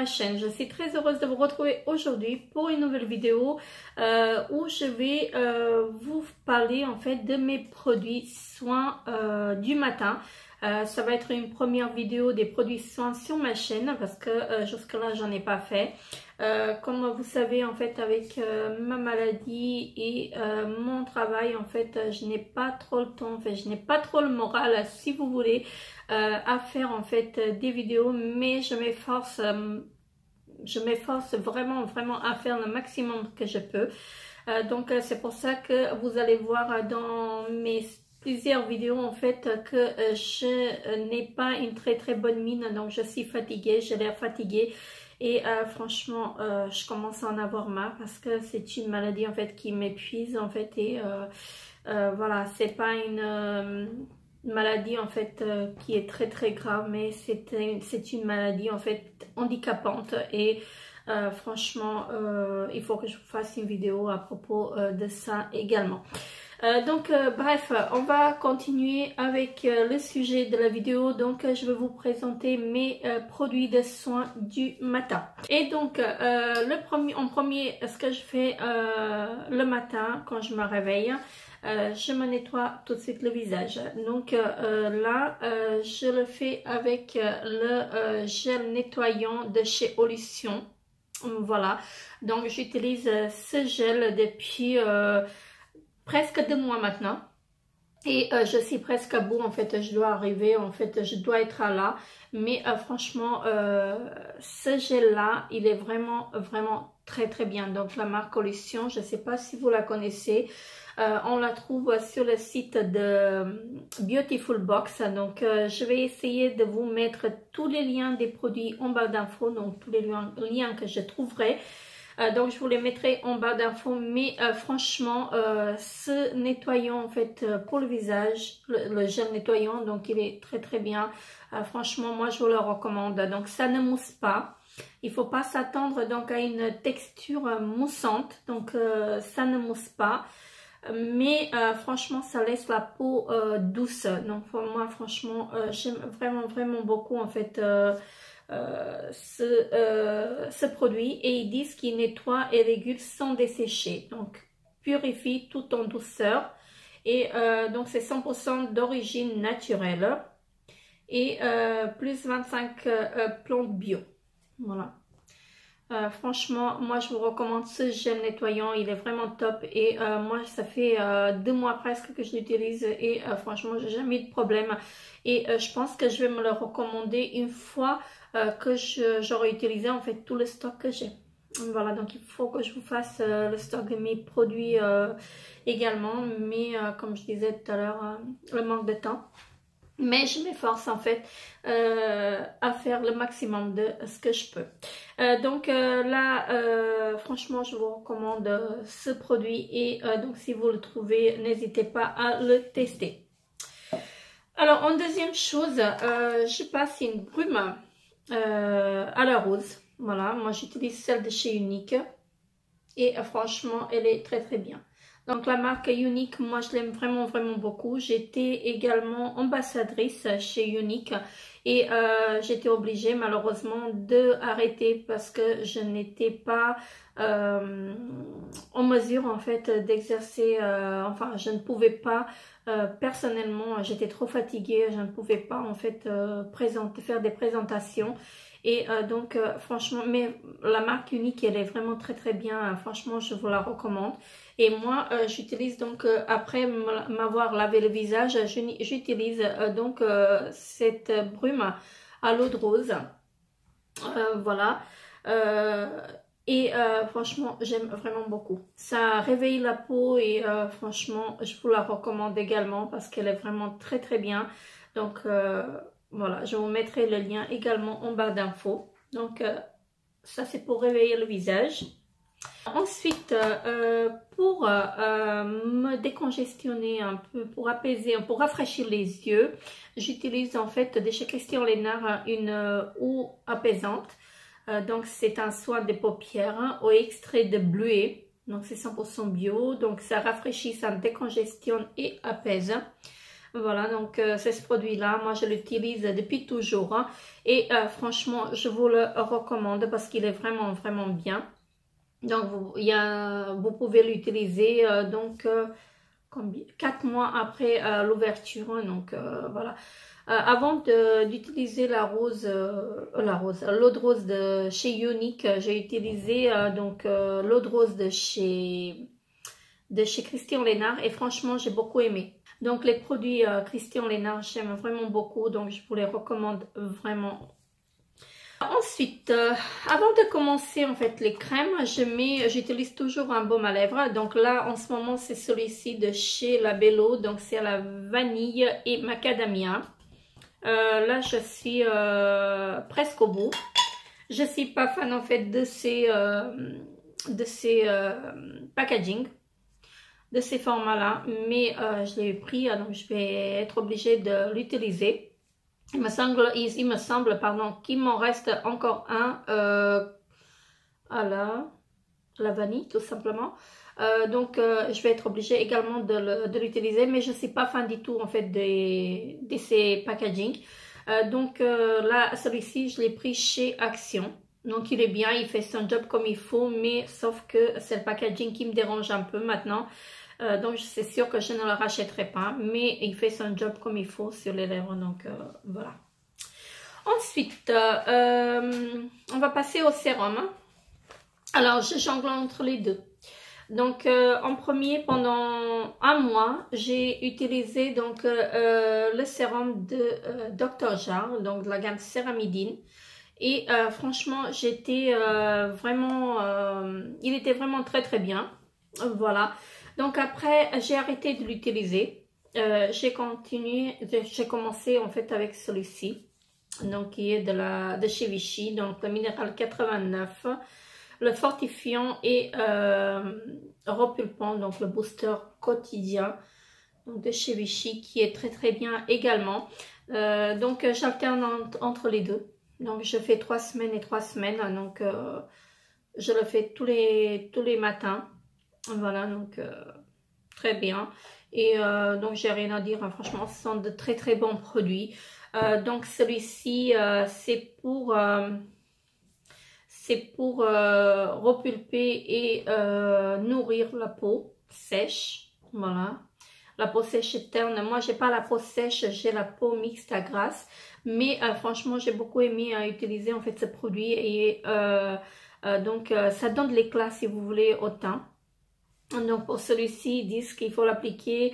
ma chaîne. Je suis très heureuse de vous retrouver aujourd'hui pour une nouvelle vidéo où je vais vous parler en fait de mes produits soins du matin. Ça va être une première vidéo des produits soins sur ma chaîne parce que jusque là j'en ai pas fait. Comme vous savez en fait avec ma maladie et mon travail en fait je n'ai pas trop le temps, en fait je n'ai pas trop le moral si vous voulez à faire en fait des vidéos, mais je m'efforce vraiment à faire le maximum que je peux. Donc c'est pour ça que vous allez voir dans mes plusieurs vidéos en fait que je n'ai pas une très bonne mine, donc je suis fatiguée, j'ai l'air fatiguée et franchement je commence à en avoir marre parce que c'est une maladie en fait qui m'épuise en fait et voilà, c'est pas une maladie en fait qui est très grave, mais c'est une maladie en fait handicapante et franchement il faut que je vous fasse une vidéo à propos de ça également. Bref, on va continuer avec le sujet de la vidéo. Donc je vais vous présenter mes produits de soins du matin. Et donc en premier, ce que je fais le matin quand je me réveille, je me nettoie tout de suite le visage. Donc là je le fais avec le gel nettoyant de chez Olution. Voilà, donc j'utilise ce gel depuis presque 2 mois maintenant et je suis presque à bout en fait, je dois arriver en fait, je dois être là, mais franchement ce gel là il est vraiment très bien. Donc la marque Olution, je ne sais pas si vous la connaissez, on la trouve sur le site de Beautiful Box. Donc je vais essayer de vous mettre tous les liens des produits en barre d'infos, donc tous les liens que je trouverai. Donc je vous les mettrai en barre d'infos, mais franchement ce nettoyant en fait pour le visage, le gel nettoyant, donc il est très bien. Franchement moi je vous le recommande. Donc ça ne mousse pas, il faut pas s'attendre donc à une texture moussante, donc ça ne mousse pas, mais franchement ça laisse la peau douce. Donc pour moi franchement j'aime vraiment beaucoup en fait ce produit, et ils disent qu'il nettoie et régule sans dessécher, donc purifie tout en douceur, et donc c'est 100% d'origine naturelle et plus 25 plantes bio. Voilà. Franchement moi je vous recommande ce gel nettoyant, il est vraiment top, et moi ça fait 2 mois presque que je l'utilise et franchement j'ai jamais eu de problème, et je pense que je vais me le recommander une fois que j'aurai utilisé en fait tout le stock que j'ai. Voilà, donc il faut que je vous fasse le stock de mes produits également, mais comme je disais tout à l'heure, le manque de temps. Mais je m'efforce en fait à faire le maximum de ce que je peux. Là, franchement, je vous recommande ce produit, et donc si vous le trouvez, n'hésitez pas à le tester. Alors, en deuxième chose, je passe une brume à la rose. Voilà, moi j'utilise celle de chez Unique et franchement, elle est très bien. Donc la marque Unique, moi je l'aime vraiment beaucoup. J'étais également ambassadrice chez Unique et j'étais obligée malheureusement de arrêter parce que je n'étais pas en mesure en fait d'exercer, enfin je ne pouvais pas personnellement, j'étais trop fatiguée, je ne pouvais pas en fait faire des présentations. Et donc franchement, mais la marque Unique elle est vraiment très bien, franchement je vous la recommande. Et moi j'utilise donc après m'avoir lavé le visage, j'utilise donc cette brume à l'eau de rose, voilà, et franchement j'aime vraiment beaucoup, ça réveille la peau, et franchement je vous la recommande également parce qu'elle est vraiment très bien. Donc voilà, je vous mettrai le lien également en barre d'infos. Donc ça c'est pour réveiller le visage. Ensuite pour me décongestionner un peu, pour apaiser, pour rafraîchir les yeux, j'utilise en fait de chez Christian Lennart une eau apaisante. Donc c'est un soin des paupières au extrait de bleuet, donc c'est 100% bio, donc ça rafraîchit, ça décongestionne et apaise. Voilà, donc c'est ce produit-là. Moi, je l'utilise depuis toujours. Hein, et franchement, je vous le recommande parce qu'il est vraiment, vraiment bien. Donc, vous pouvez l'utiliser 4 mois après l'ouverture. Hein, donc, voilà. Avant d'utiliser l'eau de rose de chez Younique, j'ai utilisé l'eau de rose de chez Christian Lénard et franchement, j'ai beaucoup aimé. Donc, les produits Christian Lénard, j'aime vraiment beaucoup, donc je vous les recommande vraiment. Ensuite, avant de commencer en fait les crèmes, j'utilise toujours un baume à lèvres. Donc là, en ce moment, c'est celui-ci de chez Labello. Donc c'est à la vanille et macadamia. Là, je suis presque au bout. Je suis pas fan en fait de ces packaging, de ces formats-là, mais je l'ai pris, donc je vais être obligée de l'utiliser. Il me semble qu'il m'en reste encore un à la vanille, tout simplement. Donc, je vais être obligée également de l'utiliser, mais je ne suis pas fan du tout, en fait, de ces packaging. Donc, là, celui-ci, je l'ai pris chez Action. Donc, il est bien, il fait son job comme il faut, mais sauf que c'est le packaging qui me dérange un peu maintenant. Donc, c'est sûr que je ne le rachèterai pas, mais il fait son job comme il faut sur les lèvres, donc voilà. Ensuite, on va passer au sérum. Alors, je jongle entre les deux. Donc, en premier, pendant un mois, j'ai utilisé donc le sérum de Dr. Jart, donc de la gamme Céramidine. Et franchement, j'étais il était vraiment très très bien. Voilà. Donc après, j'ai arrêté de l'utiliser. J'ai commencé en fait avec celui-ci, donc qui est de chez Vichy, donc le minéral 89, le fortifiant et repulpant, donc le booster quotidien, donc de chez Vichy, qui est très très bien également. Donc j'alterne entre les deux. Donc je fais 3 semaines et 3 semaines, donc je le fais tous les matins. Voilà, donc très bien. Et donc j'ai rien à dire, hein, franchement, ce sont de très très bons produits. Donc celui-ci, c'est pour repulper et nourrir la peau sèche. Voilà. La peau sèche et terne. Moi, j'ai pas la peau sèche, j'ai la peau mixte à grasse. Mais franchement, j'ai beaucoup aimé utiliser en fait ce produit. Et donc, ça donne de l'éclat si vous voulez au teint. Donc, pour celui-ci, ils disent qu'il faut l'appliquer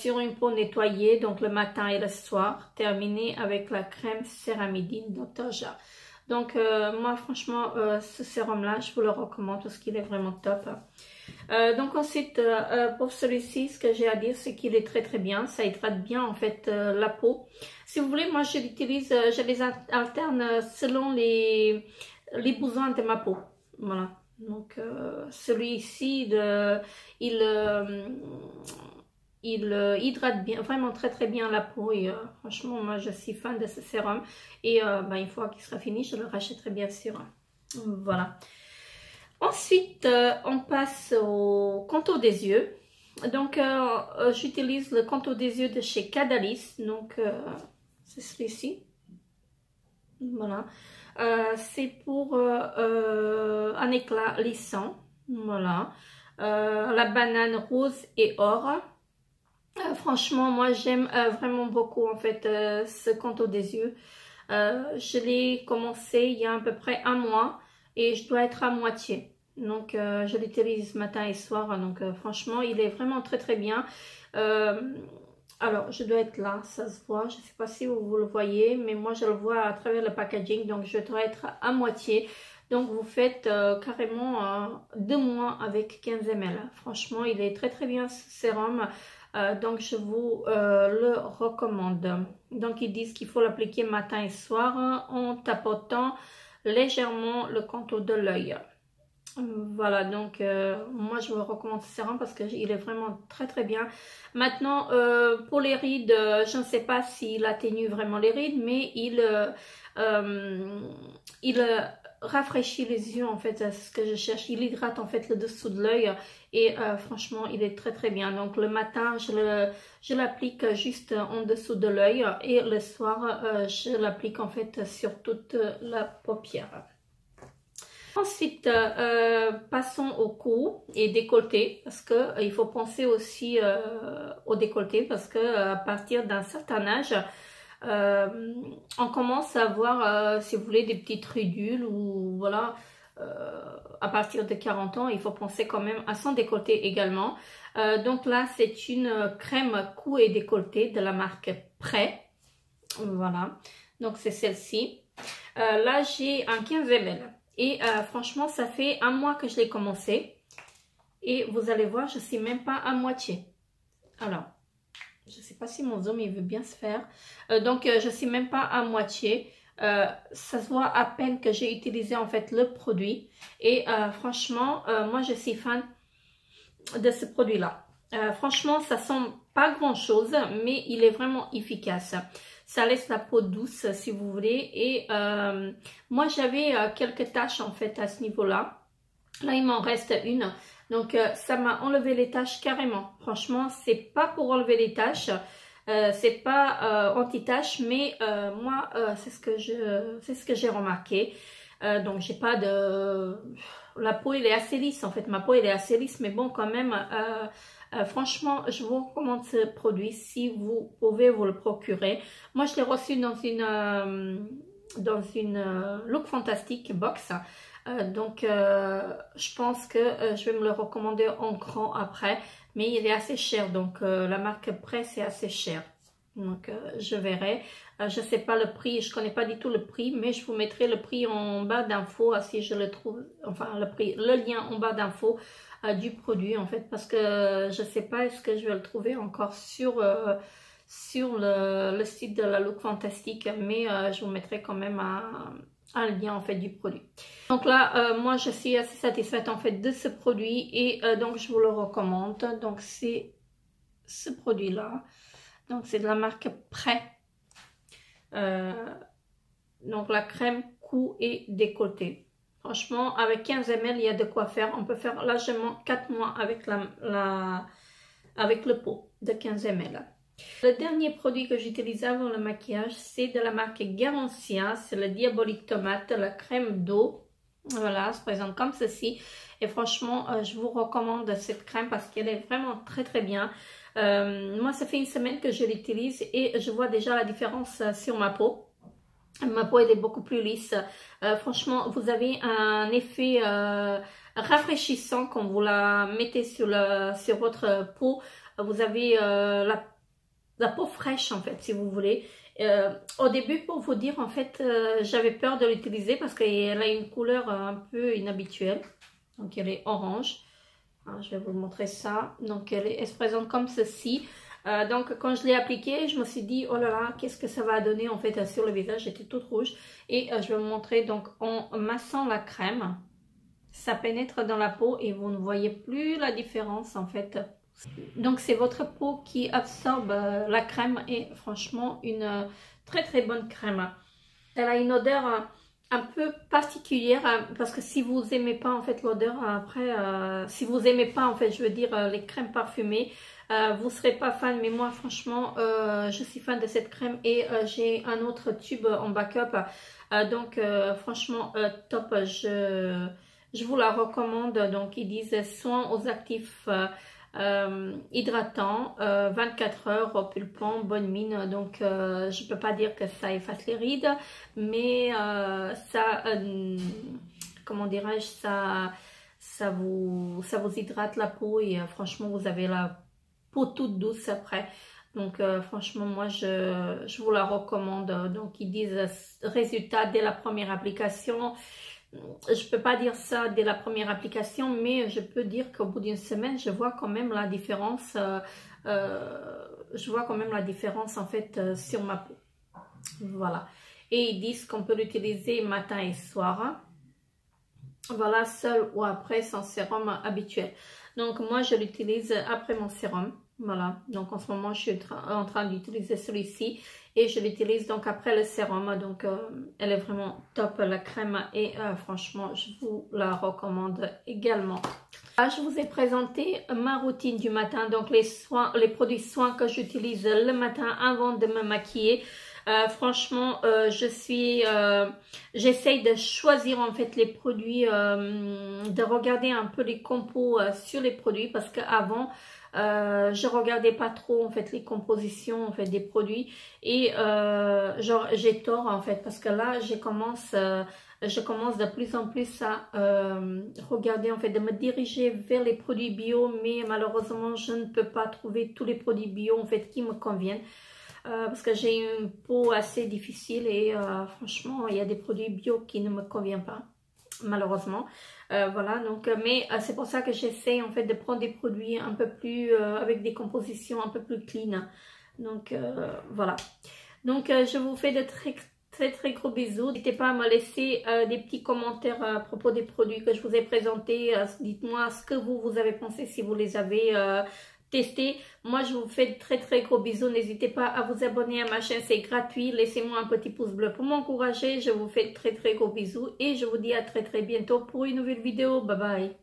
sur une peau nettoyée, donc le matin et le soir. Terminé avec la crème Céramidine Dr. Jart. Donc, moi, franchement, ce sérum-là, je vous le recommande parce qu'il est vraiment top. Donc ensuite, pour celui-ci, ce que j'ai à dire, c'est qu'il est très très bien. Ça hydrate bien en fait la peau. Si vous voulez, moi je l'utilise, je les alterne selon les besoins de ma peau. Voilà. Donc celui-ci, il hydrate bien, vraiment très très bien la peau. Et franchement, moi je suis fan de ce sérum. Et une fois qu'il sera fini, je le rachèterai bien sûr. Voilà. Ensuite, on passe au contour des yeux. Donc, j'utilise le contour des yeux de chez Cadalis. Donc, c'est celui-ci. Voilà. C'est pour un éclat lissant. Voilà. La banane rose et or. Franchement, moi, j'aime vraiment beaucoup, en fait, ce contour des yeux. Je l'ai commencé il y a à peu près un mois. Et je dois être à moitié. Donc, je l'utilise matin et soir. Donc, franchement, il est vraiment très, très bien. Alors, je dois être là. Ça se voit. Je ne sais pas si vous le voyez. Mais moi, je le vois à travers le packaging. Donc, je dois être à moitié. Donc, vous faites carrément 2 mois avec 15 ml. Franchement, il est très, très bien ce sérum. Donc, je vous le recommande. Donc, ils disent qu'il faut l'appliquer matin et soir en tapotant légèrement le contour de l'œil. Voilà, donc moi je vous recommande ce sérum parce qu'il est vraiment très très bien. Maintenant, pour les rides, je ne sais pas s'il atténue vraiment les rides, mais il rafraîchit les yeux, en fait, c'est ce que je cherche. Il hydrate en fait le dessous de l'œil et franchement, il est très très bien. Donc le matin, je l'applique juste en dessous de l'œil et le soir, je l'applique en fait sur toute la paupière. Ensuite, passons au cou et décolleté, parce que il faut penser aussi au décolleté, parce que à partir d'un certain âge, on commence à avoir, si vous voulez, des petites ridules ou voilà, à partir de 40 ans, il faut penser quand même à son décolleté également. Donc là, c'est une crème cou et décolleté de la marque Prêt. Voilà, donc c'est celle-ci. Là, j'ai un 15 ml. Et franchement, ça fait un mois que je l'ai commencé. Et vous allez voir, je ne suis même pas à moitié. Alors, je ne sais pas si mon zoom il veut bien se faire. Donc, je ne suis même pas à moitié. Ça se voit à peine que j'ai utilisé en fait le produit. Et franchement, moi je suis fan de ce produit-là. Franchement, ça sent pas grand-chose, mais il est vraiment efficace. Ça laisse la peau douce si vous voulez. Et moi, j'avais quelques taches en fait à ce niveau-là. Là, il m'en reste une. Donc, ça m'a enlevé les taches carrément. Franchement, c'est pas pour enlever les taches. C'est pas anti-taches, mais moi, c'est ce que j'ai remarqué. Donc, j'ai pas de... La peau, elle est assez lisse en fait. Ma peau, elle est assez lisse, mais bon, quand même... franchement, je vous recommande ce produit si vous pouvez vous le procurer. Moi, je l'ai reçu dans une Look Fantastic box. Donc, je pense que je vais me le recommander en grand après. Mais il est assez cher. Donc, la marque Prêt, c'est assez cher. Donc, je verrai. Je ne sais pas le prix. Je ne connais pas du tout le prix. Mais je vous mettrai le prix en bas d'infos si je le trouve. Enfin, le lien en bas d'infos. Du produit en fait, parce que je sais pas est-ce que je vais le trouver encore sur le site de la Look Fantastic, mais je vous mettrai quand même un lien en fait du produit. Donc là moi je suis assez satisfaite en fait de ce produit et donc je vous le recommande. Donc c'est ce produit là, donc c'est de la marque Prêt, donc la crème cou et décolleté. Franchement, avec 15 ml, il y a de quoi faire. On peut faire largement 4 mois avec, avec le pot de 15 ml. Le dernier produit que j'utilise avant le maquillage, c'est de la marque Garancia. C'est le Diabolique Tomate, la crème d'eau. Voilà, elle se présente comme ceci. Et franchement, je vous recommande cette crème parce qu'elle est vraiment très très bien. Moi, ça fait une semaine que je l'utilise et je vois déjà la différence sur ma peau. Ma peau elle est beaucoup plus lisse. Franchement, vous avez un effet rafraîchissant quand vous la mettez sur votre peau. Vous avez la peau fraîche en fait, si vous voulez. Au début, pour vous dire, en fait, j'avais peur de l'utiliser parce qu'elle a une couleur un peu inhabituelle. Donc, elle est orange. Alors, je vais vous montrer ça. Donc, elle se présente comme ceci. Donc quand je l'ai appliqué, je me suis dit oh là là, qu'est-ce que ça va donner en fait sur le visage. J'étais toute rouge et je vais vous montrer. Donc en massant la crème, ça pénètre dans la peau et vous ne voyez plus la différence en fait. Donc c'est votre peau qui absorbe la crème et franchement une très très bonne crème. Elle a une odeur un peu particulière parce que si vous aimez pas en fait l'odeur après, si vous aimez pas en fait, je veux dire les crèmes parfumées, vous serez pas fan, mais moi franchement je suis fan de cette crème et j'ai un autre tube en backup, donc franchement top, je vous la recommande. Donc ils disent soins aux actifs hydratant, 24 heures, repulpant, bonne mine. Donc je peux pas dire que ça efface les rides, mais ça comment dirais-je, ça vous hydrate la peau et franchement vous avez la peau toute douce après. Donc franchement moi je vous la recommande. Donc ils disent résultat dès la première application. Je peux pas dire ça dès la première application, mais je peux dire qu'au bout d'une semaine, je vois quand même la différence. Je vois quand même la différence en fait sur ma peau. Voilà. Et ils disent qu'on peut l'utiliser matin et soir. Voilà, seul ou après son sérum habituel. Donc moi je l'utilise après mon sérum. Voilà, donc en ce moment je suis en train d'utiliser celui-ci et je l'utilise donc après le sérum. Donc elle est vraiment top la crème et franchement je vous la recommande également. Là, je vous ai présenté ma routine du matin, donc les produits soins que j'utilise le matin avant de me maquiller. Franchement, j'essaye de choisir en fait les produits, de regarder un peu les compos sur les produits parce qu'avant je regardais pas trop en fait les compositions en fait des produits et genre j'ai tort en fait parce que là je commence de plus en plus à regarder en fait de me diriger vers les produits bio, mais malheureusement je ne peux pas trouver tous les produits bio en fait qui me conviennent. Parce que j'ai une peau assez difficile et franchement il y a des produits bio qui ne me conviennent pas malheureusement. Voilà, donc mais c'est pour ça que j'essaie en fait de prendre des produits un peu plus avec des compositions un peu plus clean. Donc voilà, donc je vous fais de très gros bisous. N'hésitez pas à me laisser des petits commentaires à propos des produits que je vous ai présentés. Dites-moi ce que vous avez pensé, si vous les avez testés. Moi je vous fais de très gros bisous. N'hésitez pas à vous abonner à ma chaîne, c'est gratuit. Laissez-moi un petit pouce bleu pour m'encourager. Je vous fais de très gros bisous et je vous dis à très bientôt pour une nouvelle vidéo. Bye bye.